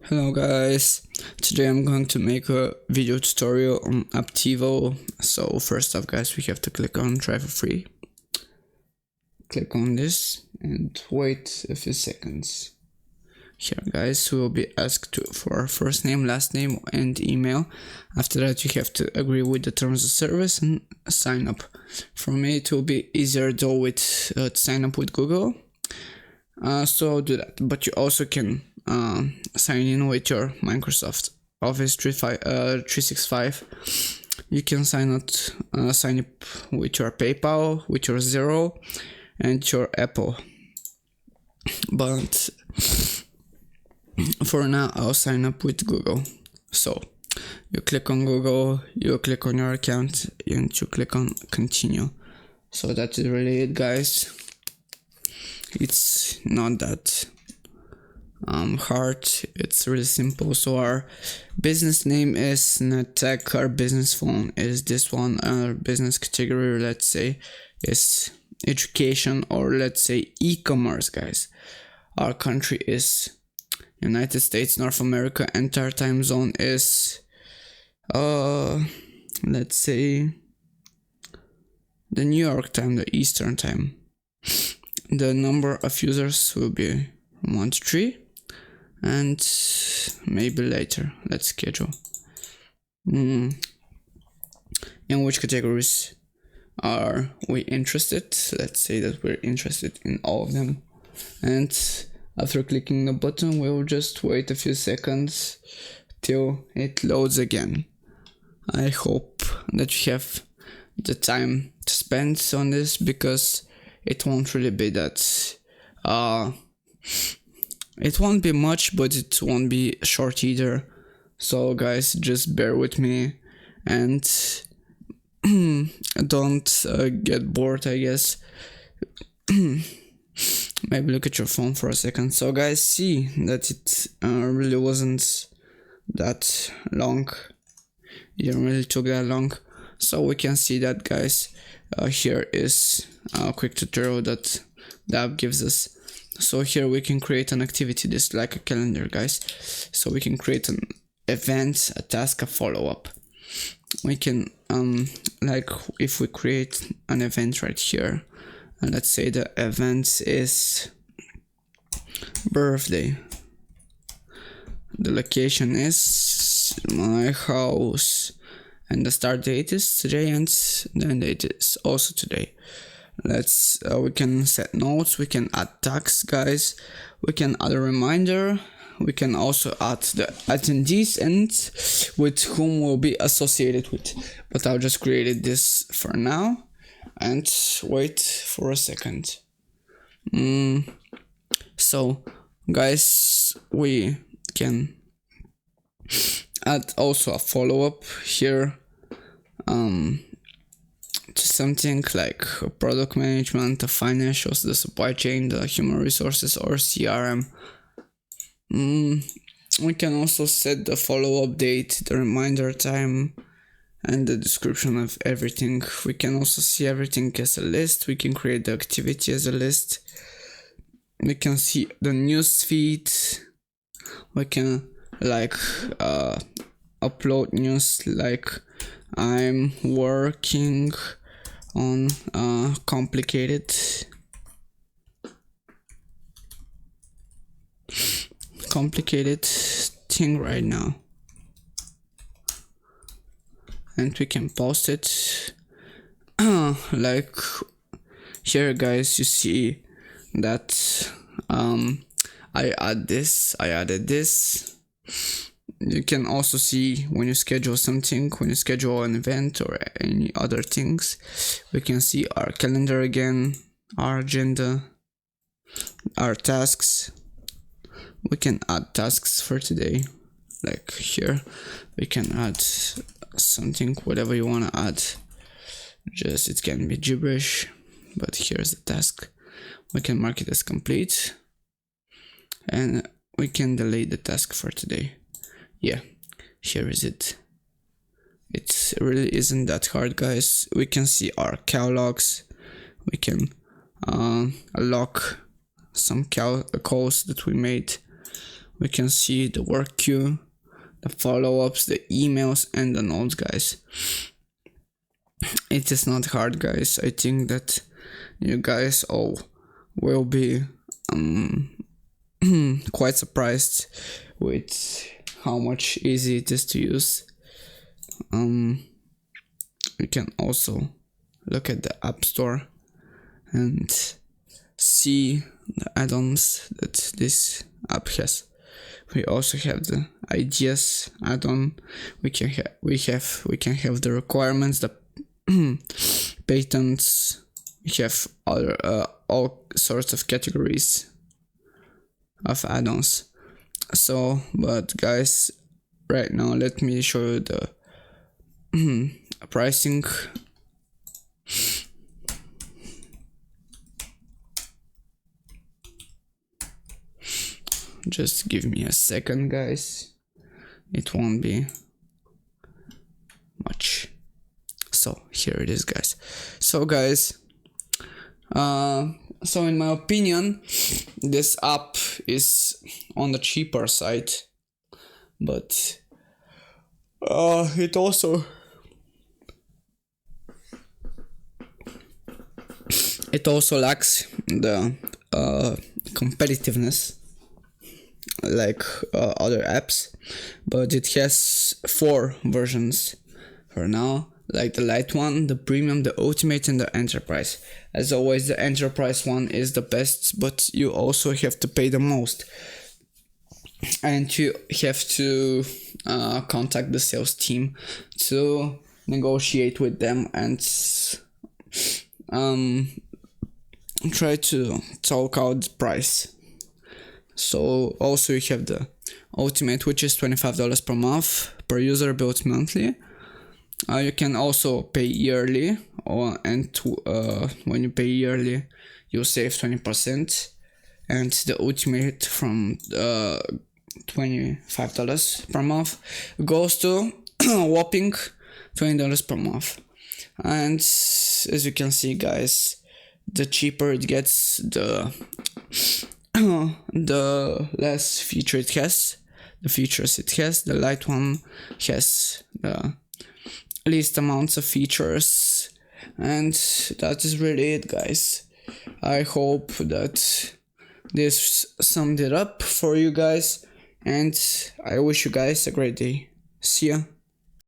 Hello guys, today I'm going to make a video tutorial on Apptivo. So first off guys, we have to click on try for free. Click on this and wait a few seconds. Here guys, we will be asked for our first name, last name and email. After that you have to agree with the terms of service and sign up. For me it will be easier though with to sign up with Google. So I'll do that, but you also can sign in with your Microsoft Office 365. You can sign up with your PayPal, with your Zero and your Apple, but for now I'll sign up with Google. So you click on Google, you click on your account and you click on continue. So that is really it guys. It's not that hard, it's really simple. So our business name is NetTech, our business phone is this one, our business category, let's say, is education, or let's say e-commerce guys. Our country is United States, North America, and our time zone is let's say the New York time, the Eastern time. The number of users will be 1 to 3, and maybe later let's schedule. In which categories are we interested? Let's say that we're interested in all of them, and after clicking the button we'll just wait a few seconds till it loads again. I hope that you have the time to spend on this, because it won't really be that it won't be much, but it won't be short either. So guys, just bear with me and don't get bored, I guess. Maybe look at your phone for a second. So guys, see that it really wasn't that long. It didn't really took that long. So we can see that guys, here is a quick tutorial that the app gives us. So here we can create an activity, this is like a calendar guys. So we can create an event, a task, a follow-up. We can like if we create an event right here, and let's say the event is birthday, the location is my house, and the start date is today, and the end date is also today. Let's we can set notes, we can add tags guys, we can add a reminder, we can also add the attendees and with whom we'll be associated with, but I'll just create this for now and wait for a second. So guys, we can add also a follow-up here to something like product management, the financials, the supply chain, the human resources, or CRM. We can also set the follow-up date, the reminder time, and the description of everything. We can also see everything as a list. We can create the activity as a list. We can see the news feed. We can like upload news like I'm working on a complicated thing right now, and we can post it. Like here guys, you see that I added this. You can also see when you schedule something, when you schedule an event or any other things. We can see our calendar again, our agenda, our tasks. We can add tasks for today, like here. We can add something, whatever you want to add. Just it can be gibberish, but here's the task. We can mark it as complete, and we can delete the task for today. Yeah, here is it. It really isn't that hard guys. We can see our cow logs. We can lock some calls that we made. we can see the work queue, the follow-ups, the emails, and the notes, guys. It is not hard, guys. I think that you guys all will be quite surprised with how much easy it is to use. You can also look at the App Store and see the add-ons that this app has. We also have the ideas add-on. We can have the requirements, the patents. We have other all sorts of categories of add-ons. So, but guys, right now let me show you the pricing. Just give me a second, guys. It won't be much. So here it is, guys. So guys, so in my opinion, this app is on the cheaper side, but it also lacks the competitiveness like other apps, but it has 4 versions for now, like the light one, the premium, the ultimate, and the enterprise. As always, the enterprise one is the best, but you also have to pay the most, and you have to contact the sales team to negotiate with them and try to talk out the price. So also you have the ultimate, which is $25 per month per user, built monthly. You can also pay yearly, when you pay yearly you save 20%, and the ultimate from $25 per month goes to whopping $20 per month. And as you can see, guys, the cheaper it gets, the less feature it has, the features it has. The light one has the least amounts of features, and that is really it, guys. I hope that this summed it up for you guys, and I wish you guys a great day. See ya.